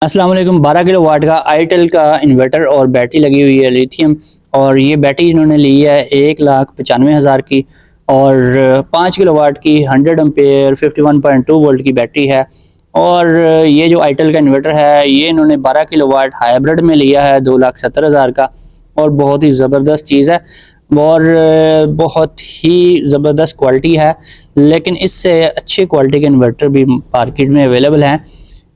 अस्सलाम वालेकुम। 12 kilo watt का आईटेल का इन्वर्टर और बैटरी लगी हुई है लिथियम। और ये बैटरी इन्होंने ली है 1,95,000 की। और 5 किलो वाट की 100 एम्पेयर 51.2 वोल्ट की बैटरी है। और ये जो आईटेल का इन्वर्टर है ये इन्होंने 12 किलो वाट हाइब्रिड में लिया है 2,70,000 का। और बहुत ही ज़बरदस्त चीज़ है और बहुत ही ज़बरदस्त क्वालिटी है। लेकिन इससे अच्छी क्वालिटी के इन्वर्टर भी मार्केट में अवेलेबल हैं,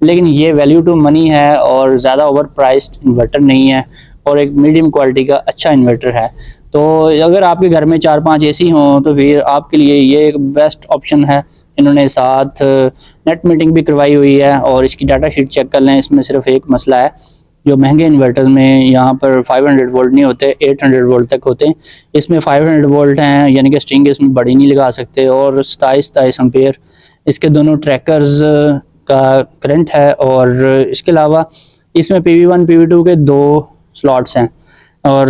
लेकिन ये वैल्यू टू मनी है और ज़्यादा ओवर प्राइस्ड इन्वर्टर नहीं है और एक मीडियम क्वालिटी का अच्छा इन्वर्टर है। तो अगर आपके घर में 4-5 एसी हों तो फिर आपके लिए ये एक बेस्ट ऑप्शन है। इन्होंने साथ नेट मीटिंग भी करवाई हुई है और इसकी डाटा शीट चेक कर लें। इसमें सिर्फ एक मसला है, जो महंगे इन्वर्टर्स में यहाँ पर 500 वोल्ट नहीं होते, 800 वोल्ट तक होते हैं। इसमें 500 वोल्ट हैं, यानी कि स्ट्रिंग इसमें बड़ी नहीं लगा सकते। और 27 एम्पेयर इसके दोनों ट्रैकर्स का करंट है। और इसके अलावा इसमें PV1 PV2 के 2 स्लॉट्स हैं और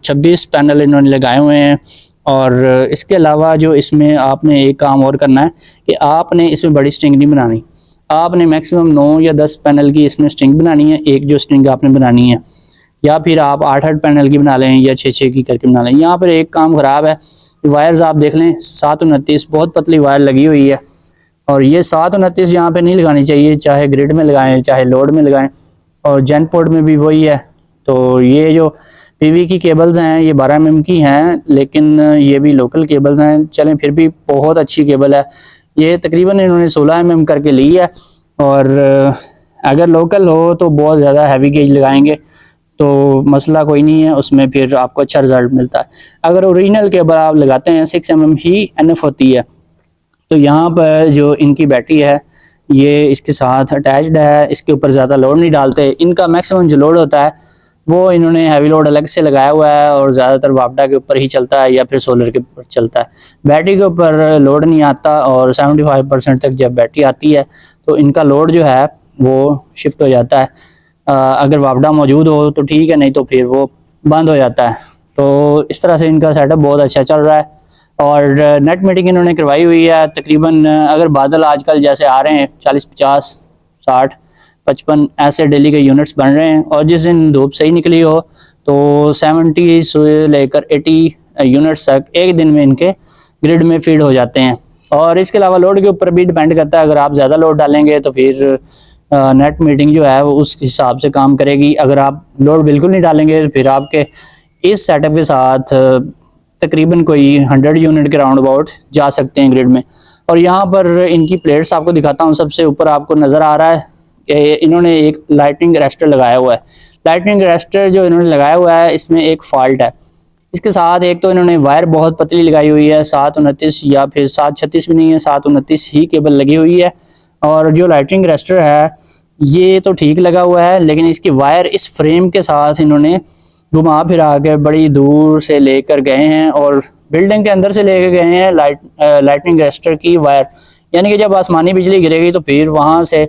26 पैनल इन्होंने लगाए हुए हैं। और इसके अलावा जो इसमें आपने एक काम और करना है कि आपने इसमें बड़ी स्ट्रिंग नहीं बनानी, आपने मैक्सिमम 9 या 10 पैनल की इसमें स्ट्रिंग बनानी है। एक जो स्ट्रिंग आपने बनानी है, या फिर आप 8-8 पैनल की बना लें या 6-6 की करके बना लें। यहाँ पर एक काम ख़राब है, वायर्स आप देख लें 729 बहुत पतली वायर लगी हुई है। और ये 729 यहाँ पे नहीं लगानी चाहिए, चाहे ग्रिड में लगाएं चाहे लोड में लगाएं। और जेन पोर्ट में भी वही है। तो ये जो पीवी की केबल्स हैं ये 12 mm की हैं, लेकिन ये भी लोकल केबल्स हैं, चलें फिर भी बहुत अच्छी केबल है। ये तकरीबन इन्होंने 16 mm करके ली है। और अगर लोकल हो तो बहुत ज़्यादा हैवी गेज लगाएंगे तो मसला कोई नहीं है, उसमें फिर आपको अच्छा रिजल्ट मिलता है। अगर ओरिजिनल केबल आप लगाते हैं 6 mm ही एनफ होती है। तो यहाँ पर जो इनकी बैटरी है ये इसके साथ अटैच्ड है, इसके ऊपर ज़्यादा लोड नहीं डालते। इनका मैक्सिमम जो लोड होता है वो इन्होंने हैवी लोड अलग से लगाया हुआ है और ज़्यादातर वापडा के ऊपर ही चलता है या फिर सोलर के ऊपर चलता है। बैटरी के ऊपर लोड नहीं आता और 75% तक जब बैटरी आती है तो इनका लोड जो है वो शिफ्ट हो जाता है। अगर वापडा मौजूद हो तो ठीक है, नहीं तो फिर वो बंद हो जाता है। तो इस तरह से इनका सेटअप बहुत अच्छा चल रहा है। और नेट मीटिंग इन्होंने करवाई हुई है। तकरीबन अगर बादल आजकल जैसे आ रहे हैं 40, 50, 60, 55 ऐसे डेली के यूनिट्स बन रहे हैं, और जिस दिन धूप सही निकली हो तो 70 से लेकर 80 यूनिट्स तक एक दिन में इनके ग्रिड में फीड हो जाते हैं। और इसके अलावा लोड के ऊपर भी डिपेंड करता है, अगर आप ज़्यादा लोड डालेंगे तो फिर नेट मीटिंग जो है वो उस हिसाब से काम करेगी। अगर आप लोड बिल्कुल नहीं डालेंगे तो फिर आपके इस सेटअप के साथ तकरीबन कोई 100 यूनिट के राउंड अबाउट जा सकते हैं ग्रिड में। और यहाँ पर इनकी प्लेट्स आपको दिखाता हूँ। सबसे ऊपर आपको नज़र आ रहा है कि इन्होंने एक लाइटनिंग अरेस्टर लगाया हुआ है। लाइटनिंग अरेस्टर जो इन्होंने लगाया हुआ है इसमें एक फॉल्ट है। इसके साथ एक तो इन्होंने वायर बहुत पतली लगाई हुई है, 729 या फिर 736 भी नहीं है, 729 ही केबल लगी हुई है। और जो लाइटनिंग अरेस्टर है ये तो ठीक लगा हुआ है, लेकिन इसकी वायर इस फ्रेम के साथ इन्होंने घुमा फिरा के बड़ी दूर से लेकर गए हैं और बिल्डिंग के अंदर से लेकर गए हैं लाइटनिंग अरेस्टर की वायर। यानी कि जब आसमानी बिजली गिरेगी तो फिर वहाँ से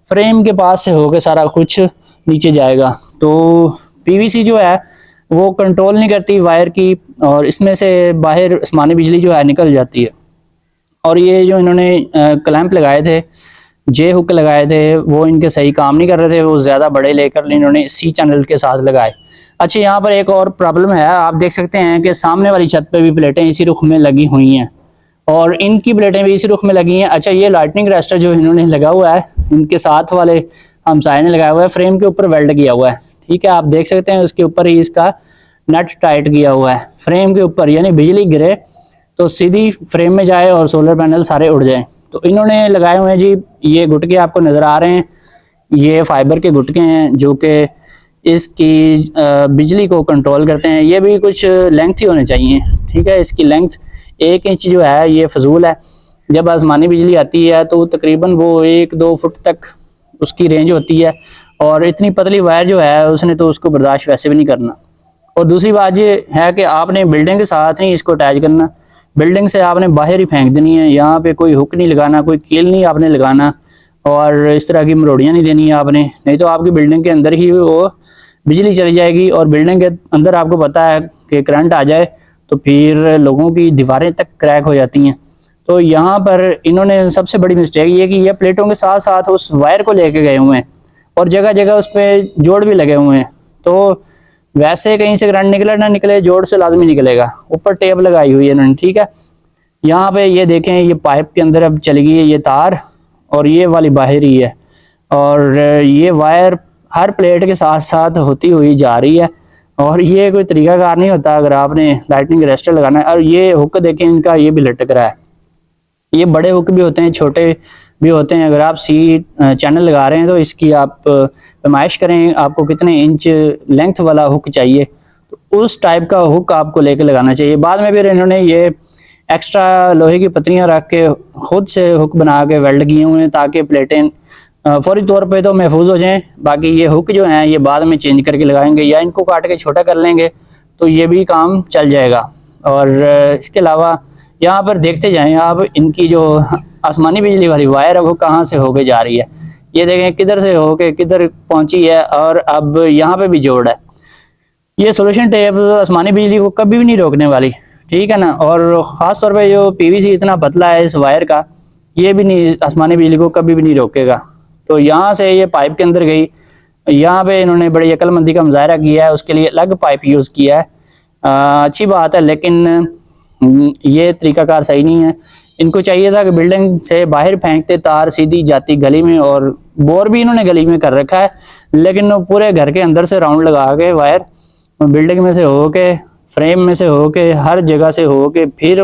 फ्रेम के पास से होकर सारा कुछ नीचे जाएगा। तो पीवीसी जो है वो कंट्रोल नहीं करती वायर की और इसमें से बाहर आसमानी बिजली जो है निकल जाती है। और ये जो इन्होंने क्लैंप लगाए थे, जे हुक लगाए थे, वो इनके सही काम नहीं कर रहे थे, वो ज़्यादा बड़े लेकर इन्होंने सी चैनल के साथ लगाए। अच्छा, यहाँ पर एक और प्रॉब्लम है, आप देख सकते हैं कि सामने वाली छत पे भी प्लेटें इसी रुख में लगी हुई हैं और इनकी प्लेटें भी इसी रुख में लगी हैं। अच्छा, ये लाइटनिंग अरेस्टर जो इन्होंने लगा हुआ है इनके साथ वाले हमसाये ने लगाया हुआ है, फ्रेम के ऊपर वेल्ड किया हुआ है। ठीक है, आप देख सकते हैं उसके ऊपर ही इसका नट टाइट किया हुआ है फ्रेम के ऊपर, यानी बिजली गिरे तो सीधी फ्रेम में जाए और सोलर पैनल सारे उड़ जाएं। तो इन्होंने लगाए हुए हैं जी, ये गुटके आपको नज़र आ रहे हैं, ये फाइबर के गुटके हैं जो कि इसकी बिजली को कंट्रोल करते हैं। ये भी कुछ लेंथ ही होने चाहिए। ठीक है, इसकी लेंथ 1 इंच जो है ये फजूल है। जब आसमानी बिजली आती है तो तकरीबन वो 1-2 फुट तक उसकी रेंज होती है और इतनी पतली वायर जो है उसने तो उसको बर्दाश्त वैसे भी नहीं करना। और दूसरी बात ये है कि आपने बिल्डिंग के साथ नहीं इसको अटैच करना, बिल्डिंग से आपने बाहर ही फेंक देनी है। यहाँ पे कोई हुक नहीं लगाना, कोई कील नहीं आपने लगाना और इस तरह की मरोड़ियाँ नहीं देनी है आपने, नहीं तो आपकी बिल्डिंग के अंदर ही वो बिजली चली जाएगी। और बिल्डिंग के अंदर आपको पता है कि करंट आ जाए तो फिर लोगों की दीवारें तक क्रैक हो जाती हैं। तो यहाँ पर इन्होंने सबसे बड़ी मिस्टेक ये की है, प्लेटों के साथ साथ उस वायर को लेके गए हुए हैं और जगह जगह उस पर जोड़ भी लगे हुए हैं। तो वैसे कहीं से करंट निकले ना निकले, जोड़ से लाजमी निकलेगा। ऊपर टेप लगाई हुई है इन्होंने, ठीक है। यहाँ पे ये देखें, ये पाइप के अंदर अब चली गई है ये तार, और ये वाली बाहर ही है, और ये वायर हर प्लेट के साथ साथ होती हुई जा रही है। और ये कोई तरीकाकार नहीं होता अगर आपने लाइटनिंग अरेस्टर लगाना है। और ये हुक देखें इनका, ये भी लटक रहा है। ये बड़े हुक भी होते हैं, छोटे भी होते हैं। अगर आप सी चैनल लगा रहे हैं तो इसकी आप पैमाइश करें, आपको कितने इंच लेंथ वाला हुक चाहिए, तो उस टाइप का हुक आपको लेके लगाना चाहिए। बाद में फिर इन्होंने ये एक्स्ट्रा लोहे की पत्रियां रख के खुद से हुक बना के वेल्ड किए हुए हैं, ताकि प्लेटें फौरी तौर पे तो महफूज हो जाएं। बाकी ये हुक जो हैं ये बाद में चेंज करके लगाएंगे, या इनको काट के छोटा कर लेंगे तो ये भी काम चल जाएगा। और इसके अलावा यहाँ पर देखते जाएं आप, इनकी जो आसमानी बिजली वाली वायर है वो कहाँ से होके जा रही है। ये देखें किधर से होके किधर पहुंची है, और अब यहाँ पे भी जोड़ है। ये सोल्यूशन टेप आसमानी बिजली को कभी भी नहीं रोकने वाली, ठीक है ना। और ख़ास तौर पे जो पीवीसी इतना पतला है इस वायर का, ये भी नहीं आसमानी बिजली को कभी भी नहीं रोकेगा। तो यहाँ से ये पाइप के अंदर गई, यहाँ पे इन्होंने बड़ी अक्लमंदी का मुजाहरा किया है, उसके लिए अलग पाइप यूज़ किया है। अच्छी बात है, लेकिन ये तरीकाकार सही नहीं है। इनको चाहिए था कि बिल्डिंग से बाहर फेंकते, तार सीधी जाती गली में, और बोर भी इन्होंने गली में कर रखा है, लेकिन पूरे घर के अंदर से राउंड लगा के वायर बिल्डिंग में से होके, फ्रेम में से होके, हर जगह से होके फिर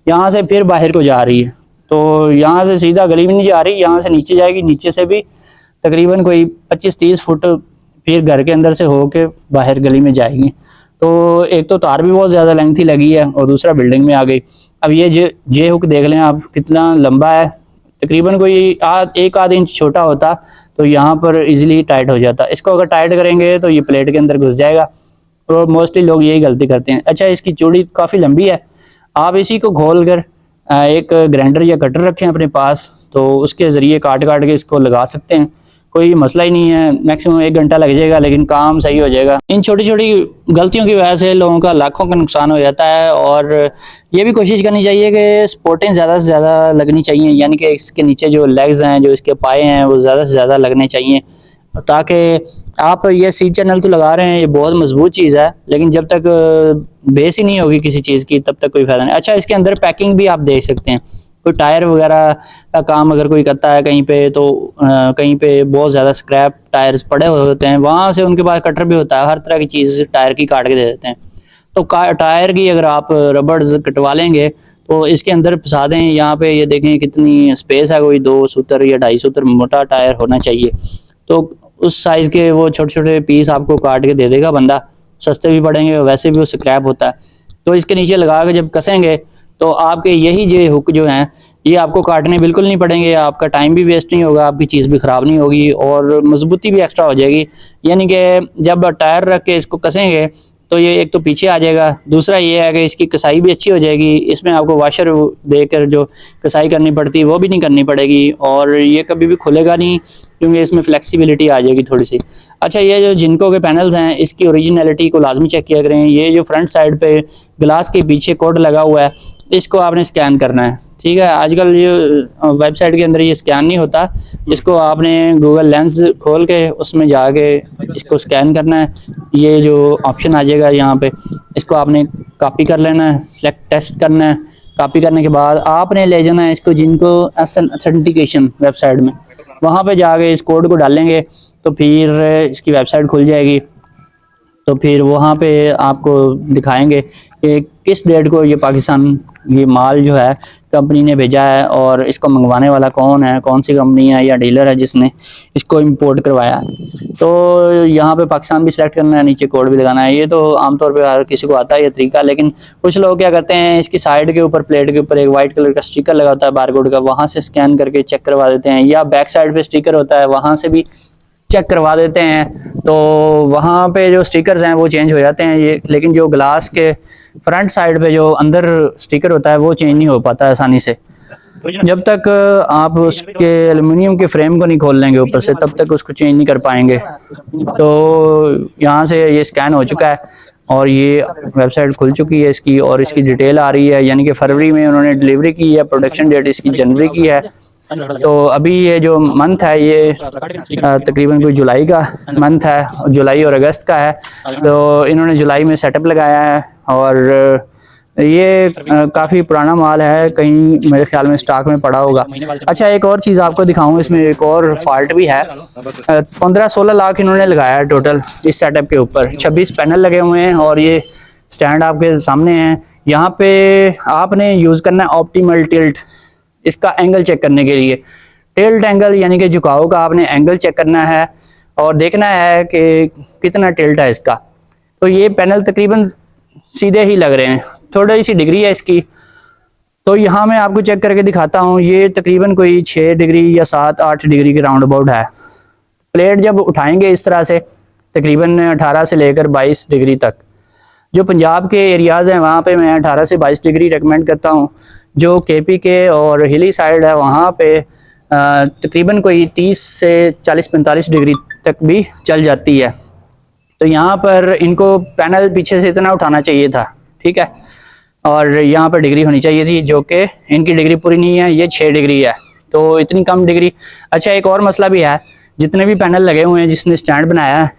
यहाँ से फिर बाहर को जा रही है। तो यहाँ से सीधा गली में नहीं जा रही, यहाँ से नीचे जाएगी, नीचे से भी तकरीबन कोई 25-30 फुट फिर घर के अंदर से होके बाहर गली में जाएगी। तो एक तो तार भी बहुत ज़्यादा लेंथी लगी है, और दूसरा बिल्डिंग में आ गई। अब ये जे हुक देख लें आप कितना लंबा है, तकरीबन कोई एक आध इंच छोटा होता तो यहाँ पर इजीली टाइट हो जाता। इसको अगर टाइट करेंगे तो ये प्लेट के अंदर घुस जाएगा, और मोस्टली लोग यही गलती करते हैं। अच्छा, इसकी चूड़ी काफ़ी लंबी है, आप इसी को खोल कर एक ग्राइंडर या कटर रखें अपने पास, तो उसके ज़रिए काट काट के इसको लगा सकते हैं। कोई मसला ही नहीं है, मैक्सिमम 1 घंटा लग जाएगा, लेकिन काम सही हो जाएगा। इन छोटी छोटी गलतियों की वजह से लोगों का लाखों का नुकसान हो जाता है। और ये भी कोशिश करनी चाहिए कि सपोर्टें ज़्यादा से ज़्यादा लगनी चाहिए, यानी कि इसके नीचे जो लेग्स हैं, जो इसके पाए हैं, वो ज़्यादा से ज़्यादा लगने चाहिए, ताकि आप ये सी चैनल तो लगा रहे हैं, ये बहुत मजबूत चीज़ है, लेकिन जब तक बेस ही नहीं होगी किसी चीज़ की तब तक कोई फ़ायदा नहीं। अच्छा, इसके अंदर पैकिंग भी आप देख सकते हैं। कोई टायर वगैरह का काम अगर कोई करता है कहीं पे, तो कहीं पे बहुत ज़्यादा स्क्रैप टायर्स पड़े हुए होते हैं, वहाँ से उनके पास कटर भी होता है, हर तरह की चीज़ टायर की काट के दे देते हैं। तो टायर की अगर आप रबड़ कटवा लेंगे तो इसके अंदर फंसा दें। यहाँ पे ये देखें कितनी स्पेस है, कोई 2 सूत्र या 2.5 सूत्र मोटा टायर होना चाहिए। तो उस साइज़ के वो छोटे छोटे पीस आपको काट के दे देगा बंदा, सस्ते भी पड़ेंगे, वैसे भी वो स्क्रैप होता है। तो इसके नीचे लगा के जब कसेंगे तो आपके यही जो हुक जो हैं ये आपको काटने बिल्कुल नहीं पड़ेंगे, आपका टाइम भी वेस्ट नहीं होगा, आपकी चीज़ भी ख़राब नहीं होगी, और मजबूती भी एक्स्ट्रा हो जाएगी। यानी कि जब टायर रख के इसको कसेंगे तो ये एक तो पीछे आ जाएगा, दूसरा ये है कि इसकी कसाई भी अच्छी हो जाएगी। इसमें आपको वाशर देकर जो कसाई करनी पड़ती है वो भी नहीं करनी पड़ेगी, और ये कभी भी खुलेगा नहीं, क्योंकि इसमें फ्लेक्सिबिलिटी आ जाएगी थोड़ी सी। अच्छा, ये जो जिनको के पैनल्स हैं इसकी ओरिजिनलिटी को लाजमी चेक किया करें। ये जो फ्रंट साइड पे ग्लास के पीछे कोड लगा हुआ है, इसको आपने स्कैन करना है, ठीक है। आजकल ये वेबसाइट के अंदर ये स्कैन नहीं होता, इसको आपने गूगल लेंस खोल के उसमें जाके इसको स्कैन करना है। ये जो ऑप्शन आ जाएगा यहाँ पे, इसको आपने कॉपी कर लेना है, सेलेक्ट टेस्ट करना है। कॉपी करने के बाद आपने ले जाना है इसको जिनको एसएन ऑथेंटिकेशन वेबसाइट में, वहाँ पे जाके इस कोड को डालेंगे तो फिर इसकी वेबसाइट खुल जाएगी। तो फिर वहाँ पे आपको दिखाएंगे कि किस डेट को ये पाकिस्तान ये माल जो है कंपनी ने भेजा है, और इसको मंगवाने वाला कौन है, कौन सी कंपनी है या डीलर है जिसने इसको इंपोर्ट करवाया है। तो यहाँ पे पाकिस्तान भी सिलेक्ट करना है, नीचे कोड भी लगाना है। ये तो आमतौर पे हर किसी को आता है ये तरीका, लेकिन कुछ लोग क्या करते हैं, इसकी साइड के ऊपर प्लेट के ऊपर एक वाइट कलर का स्टिकर लगा होता है बारकोड का, वहाँ से स्कैन करके चेक करवा देते हैं, या बैक साइड पे स्टिकर होता है वहाँ से भी चेक करवा देते हैं। तो वहाँ पे जो स्टिकर्स हैं वो चेंज हो जाते हैं ये, लेकिन जो ग्लास के फ्रंट साइड पे जो अंदर स्टिकर होता है वो चेंज नहीं हो पाता आसानी से। जब तक आप उसके एल्युमिनियम के फ्रेम को नहीं खोल लेंगे ऊपर से, तब तक उसको चेंज नहीं कर पाएंगे। तो यहाँ से ये स्कैन हो चुका है और ये वेबसाइट खुल चुकी है इसकी, और इसकी डिटेल आ रही है, यानी कि फरवरी में उन्होंने डिलीवरी की है, प्रोडक्शन डेट इसकी जनवरी की है। तो अभी ये जो मंथ है ये तकरीबन कोई जुलाई का मंथ है, जुलाई और अगस्त का है। तो इन्होंने जुलाई में सेटअप लगाया है और ये काफ़ी पुराना माल है, कहीं मेरे ख्याल में स्टॉक में पड़ा होगा। अच्छा, एक और चीज़ आपको दिखाऊं, इसमें एक और फॉल्ट भी है। 15-16 लाख इन्होंने लगाया है टोटल इस सेटअप के ऊपर। 26 पैनल लगे हुए हैं और ये स्टैंड आपके सामने है। यहाँ पे आपने यूज़ करना है ऑप्टिमल टिल्ट, इसका एंगल चेक करने के लिए। टिल्ट एंगल यानी कि झुकाव का आपने एंगल चेक करना है और देखना है कि कितना टिल्ट है इसका। तो ये पैनल तकरीबन सीधे ही लग रहे हैं, थोड़ी सी डिग्री है इसकी। तो यहाँ मैं आपको चेक करके दिखाता हूँ, ये तकरीबन कोई 6 डिग्री या 7-8 डिग्री के राउंड अबाउट है। प्लेट जब उठाएंगे इस तरह से तकरीबन 18 से लेकर 22 डिग्री तक। जो पंजाब के एरियाज़ हैं वहाँ पे मैं 18 से 22 डिग्री रेकमेंड करता हूँ। जो केपी के और हिली साइड है वहाँ पे तकरीबन कोई 30 से 40-45 डिग्री तक भी चल जाती है। तो यहाँ पर इनको पैनल पीछे से इतना उठाना चाहिए था, ठीक है, और यहाँ पर डिग्री होनी चाहिए थी, जो कि इनकी डिग्री पूरी नहीं है, ये 6 डिग्री है, तो इतनी कम डिग्री। अच्छा, एक और मसला भी है, जितने भी पैनल लगे हुए हैं जिसने स्टैंड बनाया है,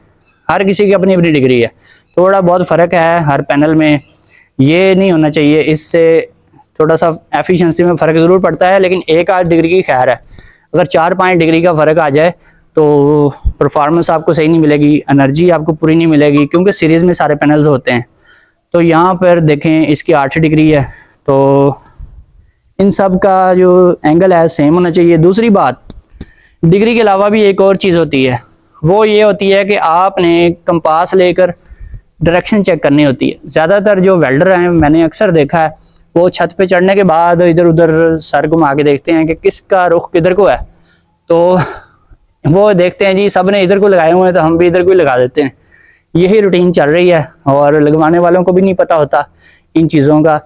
हर किसी की अपनी अपनी डिग्री है, थोड़ा बहुत फ़र्क है हर पैनल में। ये नहीं होना चाहिए, इससे थोड़ा सा एफिशिएंसी में फ़र्क ज़रूर पड़ता है, लेकिन 1-8 डिग्री की खैर है। अगर 4-5 डिग्री का फ़र्क आ जाए तो परफॉर्मेंस आपको सही नहीं मिलेगी, एनर्जी आपको पूरी नहीं मिलेगी, क्योंकि सीरीज़ में सारे पैनल्स होते हैं। तो यहाँ पर देखें इसकी 8 डिग्री है, तो इन सब का जो एंगल है सेम होना चाहिए। दूसरी बात, डिग्री के अलावा भी एक और चीज़ होती है, वो ये होती है कि आपने कंपास लेकर डायरेक्शन चेक करनी होती है। ज़्यादातर जो वेल्डर हैं, मैंने अक्सर देखा है, वो छत पे चढ़ने के बाद इधर उधर सर घुमा के देखते हैं कि किसका रुख किधर को है। तो वो देखते हैं जी सब ने इधर को लगाए हुए हैं तो हम भी इधर को ही लगा देते हैं। यही रूटीन चल रही है और लगवाने वालों को भी नहीं पता होता इन चीज़ों का।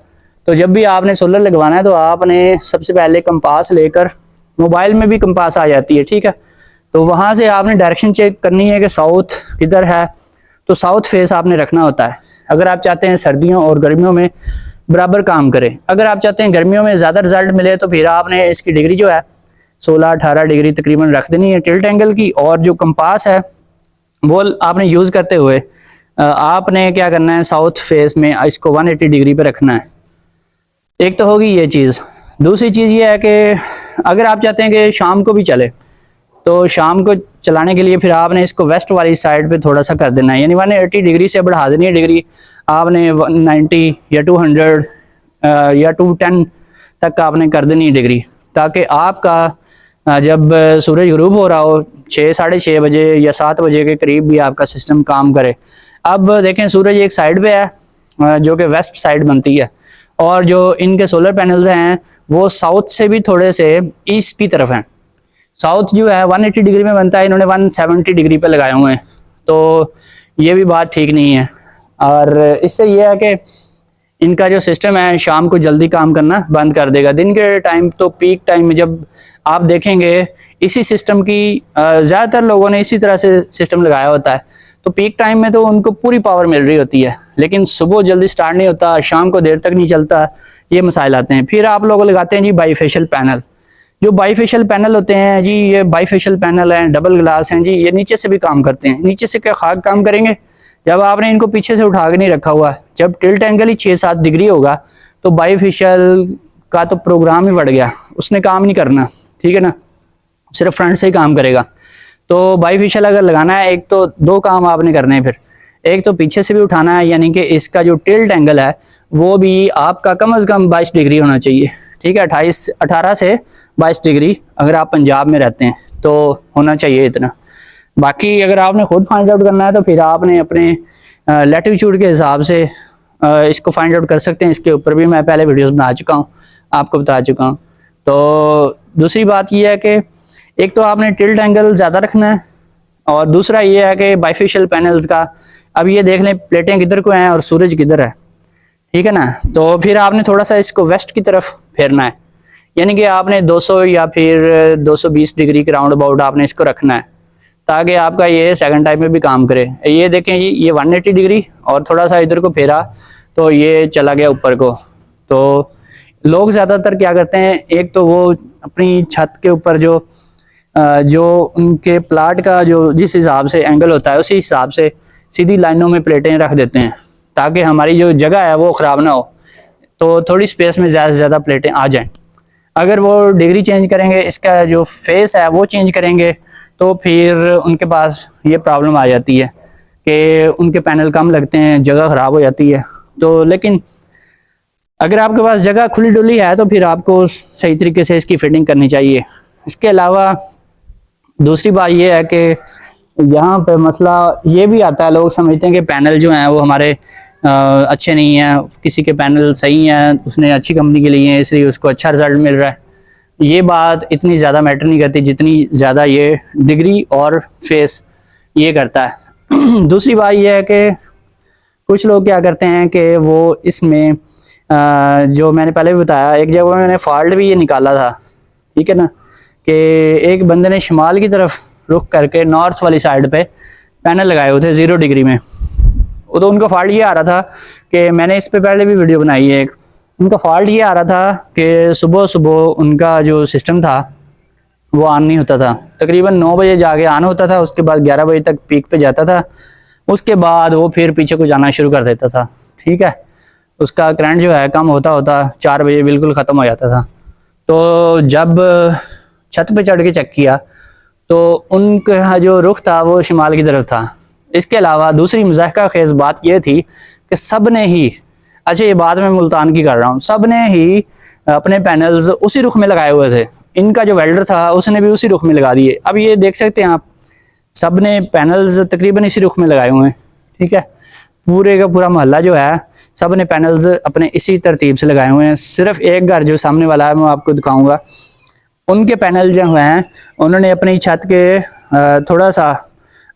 तो जब भी आपने सोलर लगवाना है तो आपने सबसे पहले कंपास लेकर, मोबाइल में भी कंपास आ जाती है, ठीक है, तो वहाँ से आपने डायरेक्शन चेक करनी है कि साउथ किधर है। तो साउथ फेस आपने रखना होता है अगर आप चाहते हैं सर्दियों और गर्मियों में बराबर काम करें। अगर आप चाहते हैं गर्मियों में ज़्यादा रिजल्ट मिले तो फिर आपने इसकी डिग्री जो है 16-18 डिग्री तकरीबन रख देनी है टिल्ट एंगल की, और जो कंपास है वो आपने यूज़ करते हुए आपने क्या करना है, साउथ फेस में इसको 180 डिग्री पे रखना है। एक तो होगी ये चीज़। दूसरी चीज़ ये है कि अगर आप चाहते हैं कि शाम को भी चले तो शाम को चलाने के लिए फिर आपने इसको वेस्ट वाली साइड पे थोड़ा सा कर देना है, यानी 180 डिग्री से बढ़ा देनी है डिग्री। आपने 190 या 200 या 210 तक आपने कर देनी है डिग्री, ताकि आपका जब सूरज गुरूब हो रहा हो 6-6:30 बजे या 7 बजे के करीब भी आपका सिस्टम काम करे। अब देखें सूरज एक साइड पे है जो कि वेस्ट साइड बनती है, और जो इनके सोलर पैनल्स हैं वो साउथ से भी थोड़े से ईस्ट की तरफ हैं। साउथ जो है 180 डिग्री में बनता है, इन्होंने 170 डिग्री पे लगाए हुए हैं, तो ये भी बात ठीक नहीं है। और इससे ये है कि इनका जो सिस्टम है शाम को जल्दी काम करना बंद कर देगा। दिन के टाइम तो पीक टाइम में जब आप देखेंगे इसी सिस्टम की ज़्यादातर लोगों ने इसी तरह से सिस्टम लगाया होता है, तो पीक टाइम में तो उनको पूरी पावर मिल रही होती है, लेकिन सुबह जल्दी स्टार्ट नहीं होता, शाम को देर तक नहीं चलता, ये मसाइल आते हैं। फिर आप लोग लगाते हैं जी बाईफेशियल पैनल। जो बाईफेशियल पैनल होते हैं जी, ये बाईफेशियल पैनल हैं, डबल ग्लास हैं जी, ये नीचे से भी काम करते हैं। नीचे से क्या खाक काम करेंगे जब आपने इनको पीछे से उठा के नहीं रखा हुआ। जब टिल्ट एंगल ही 6-7 डिग्री होगा तो बाईफेशियल का तो प्रोग्राम ही बढ़ गया, उसने काम नहीं करना, ठीक है ना, सिर्फ फ्रंट से ही काम करेगा। तो बाईफेशियल अगर लगाना है, एक तो 2 काम आपने करने हैं। फिर एक तो पीछे से भी उठाना है, यानी कि इसका जो टिल्ट एंगल है वो भी आपका कम से कम 22 डिग्री होना चाहिए, ठीक है, 18 से 22 डिग्री अगर आप पंजाब में रहते हैं तो होना चाहिए इतना। बाकी अगर आपने खुद फाइंड आउट करना है तो फिर आपने अपने लैटिट्यूड के हिसाब से इसको फाइंड आउट कर सकते हैं। इसके ऊपर भी मैं पहले वीडियोस बना चुका हूँ, आपको बता चुका हूँ। तो दूसरी बात यह है कि एक तो आपने टिल्ट एंगल ज़्यादा रखना है, और दूसरा ये है कि बाईफेशियल पैनल्स का, अब ये देख लें प्लेटें किधर को हैं और सूरज किधर है, ठीक है ना। तो फिर आपने थोड़ा सा इसको वेस्ट की तरफ फेरना है, यानी कि आपने 200 या फिर 220 डिग्री के राउंड अबाउट आपने इसको रखना है, ताकि आपका ये सेकंड टाइम में भी काम करे। ये देखें ये 180 डिग्री और थोड़ा सा इधर को फेरा तो ये चला गया ऊपर को। तो लोग ज़्यादातर क्या करते हैं, एक तो वो अपनी छत के ऊपर जो उनके प्लाट का जो जिस हिसाब से एंगल होता है उसी हिसाब से सीधी लाइनों में प्लेटें रख देते हैं, ताकि हमारी जो जगह है वो ख़राब ना हो, तो थोड़ी स्पेस में ज़्यादा से ज़्यादा प्लेटें आ जाएं। अगर वो डिग्री चेंज करेंगे, इसका जो फेस है वो चेंज करेंगे, तो फिर उनके पास ये प्रॉब्लम आ जाती है कि उनके पैनल कम लगते हैं, जगह ख़राब हो जाती है। तो लेकिन अगर आपके पास जगह खुली डुली है तो फिर आपको सही तरीके से इसकी फिटिंग करनी चाहिए। इसके अलावा दूसरी बात ये है कि यहाँ पे मसला ये भी आता है, लोग समझते हैं कि पैनल जो हैं वो हमारे अच्छे नहीं हैं, किसी के पैनल सही हैं, उसने अच्छी कंपनी के लिए हैं इसलिए उसको अच्छा रिजल्ट मिल रहा है। ये बात इतनी ज़्यादा मैटर नहीं करती जितनी ज़्यादा ये डिग्री और फेस ये करता है। दूसरी बात ये है कि कुछ लोग क्या करते हैं कि वो इसमें जो मैंने पहले भी बताया, एक जगह मैंने फॉल्ट भी ये निकाला था, ठीक है ना, कि एक बंदे ने शुमाल की तरफ रुख करके नॉर्थ वाली साइड पे पैनल लगाए हुए थे 0 डिग्री में। वो तो उनका फॉल्ट ये आ रहा था कि मैंने इस पे पहले भी वीडियो बनाई है एक, उनका फॉल्ट ये आ रहा था कि सुबह सुबह उनका जो सिस्टम था वो ऑन नहीं होता था। तकरीबन 9 बजे जाके ऑन होता था, उसके बाद 11 बजे तक पीक पे जाता था, उसके बाद वो फिर पीछे को जाना शुरू कर देता था, ठीक है। उसका करंट जो है कम होता होता 4 बजे बिल्कुल ख़त्म हो जाता था। तो जब छत पे चढ़ के चेक किया तो उनका जो रुख था वो शुमाल की तरफ था। इसके अलावा दूसरी मज़ाहिका खेज़ बात यह थी कि सब ने ही, अच्छा ये बात मैं मुल्तान की कर रहा हूँ, सब ने ही अपने पैनल्स उसी रुख में लगाए हुए थे। इनका जो वेल्डर था उसने भी उसी रुख में लगा दिए। अब ये देख सकते हैं आप, सब ने पैनल्स तकरीबन इसी रुख में लगाए हुए हैं, ठीक है। पूरे का पूरा मोहल्ला जो है सब ने पैनल्स अपने इसी तरतीब से लगाए हुए हैं। सिर्फ एक घर जो सामने वाला है मैं आपको दिखाऊंगा, उनके पैनल जो हैं उन्होंने अपनी छत के थोड़ा सा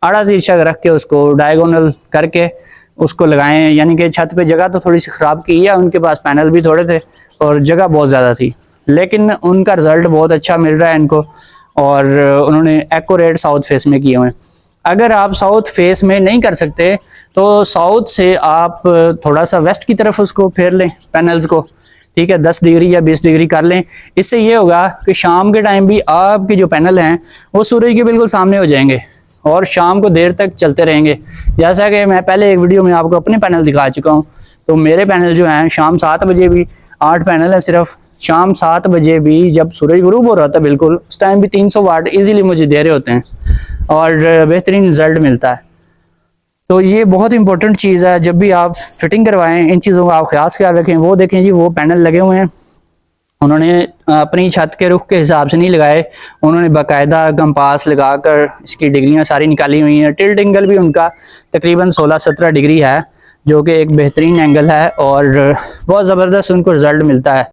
आड़ा तिरछा रख के उसको डायगोनल करके उसको लगाए हैं, यानी कि छत पे जगह तो थोड़ी सी ख़राब की है, उनके पास पैनल भी थोड़े थे और जगह बहुत ज़्यादा थी, लेकिन उनका रिज़ल्ट बहुत अच्छा मिल रहा है इनको, और उन्होंने एक्यूरेट साउथ फेस में किए हुए हैं। अगर आप साउथ फेस में नहीं कर सकते तो साउथ से आप थोड़ा सा वेस्ट की तरफ उसको फेर लें पैनल्स को, ठीक है, 10 डिग्री या 20 डिग्री कर लें। इससे ये होगा कि शाम के टाइम भी आपके जो पैनल हैं वो सूरज के बिल्कुल सामने हो जाएंगे और शाम को देर तक चलते रहेंगे। जैसा कि मैं पहले एक वीडियो में आपको अपने पैनल दिखा चुका हूँ, तो मेरे पैनल जो हैं शाम 7 बजे भी 8 पैनल हैं सिर्फ, शाम 7 बजे भी जब सूरज गुरूब हो रहा था बिल्कुल उस टाइम भी 300 वाट ईजिली मुझे दे रहे होते हैं और बेहतरीन रिजल्ट मिलता है। तो ये बहुत इंपॉर्टेंट चीज़ है, जब भी आप फिटिंग करवाएं इन चीज़ों का आप खास ख्याल रखें। वो देखें जी, वो पैनल लगे हुए हैं, उन्होंने अपनी छत के रुख के हिसाब से नहीं लगाए, उन्होंने बाकायदा कंपास लगाकर इसकी डिग्रियां सारी निकाली हुई हैं। टिल्ट एंगल भी उनका तकरीबन 16-17 डिग्री है, जो कि एक बेहतरीन एंगल है और बहुत ज़बरदस्त उनको रिज़ल्ट मिलता है।